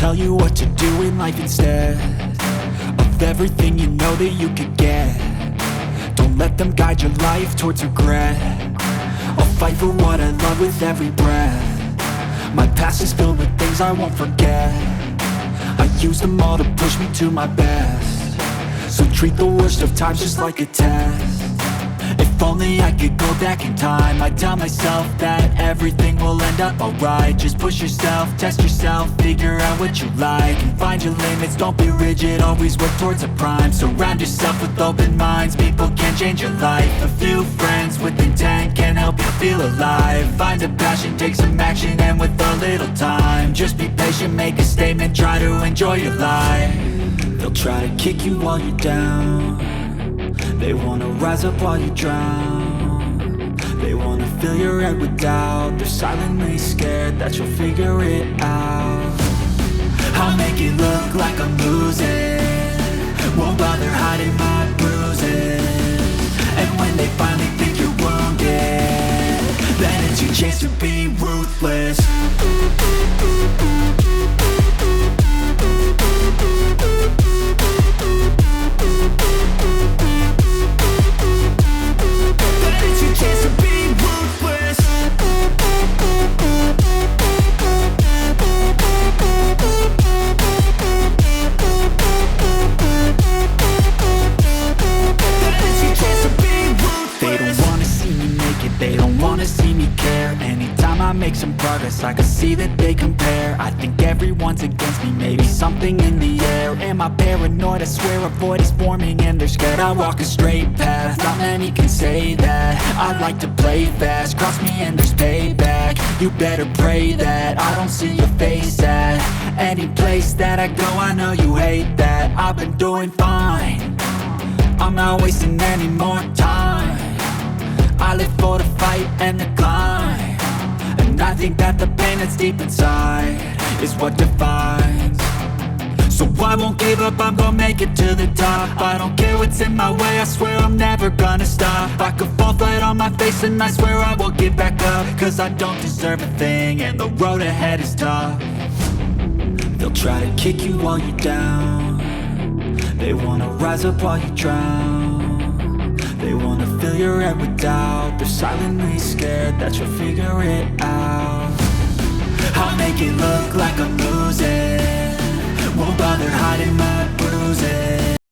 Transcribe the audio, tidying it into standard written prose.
tell you what to do in life instead of everything you know that you could get. Don't let them guide your life towards regret. I'll fight for what I love with every breath. My past is filled with things I won't forget. I use them all to push me to my best. So treat the worst of times just like a test. If only I could go back in time, I'd tell myself that everything will end up alright. Just push yourself, test yourself, figure out what you like, and find your limits, don't be rigid, always work towards a prime. Surround yourself with open minds, people can change your life. A few friends with intent can help you feel alive. Find a passion, take some action, and with a little time, just be patient, make a statement, try to enjoy your life. They'll try to kick you while you're down. They wanna rise up while you drown. They wanna fill your head with doubt. They're silently scared that you'll figure it out. I'll make it look like I'm losing, won't bother hiding my bruises. And when they finally think you're wounded, then it's your chance to be ruthless. Make some progress, I can see that they compare. I think everyone's against me, maybe something in the air. Am I paranoid? I swear a void is forming and they're scared. I walk a straight path, not many can say that. I like to play fast, cross me and there's payback. You better pray that I don't see your face at any place that I go. I know you hate that. I've been doing fine, I'm not wasting any more time. I live for the fight and the climb, and I think that the pain that's deep inside is what defines. So I won't give up, I'm gonna make it to the top. I don't care what's in my way, I swear I'm never gonna stop. I could fall flat on my face and I swear I will get back up, cause I don't deserve a thing and the road ahead is tough. They'll try to kick you while you're down. They wanna rise up while you drown. They wanna fill your head with doubt. They're silently scared that you'll figure it out. I'll make it look like I'm losing, won't bother hiding my bruises.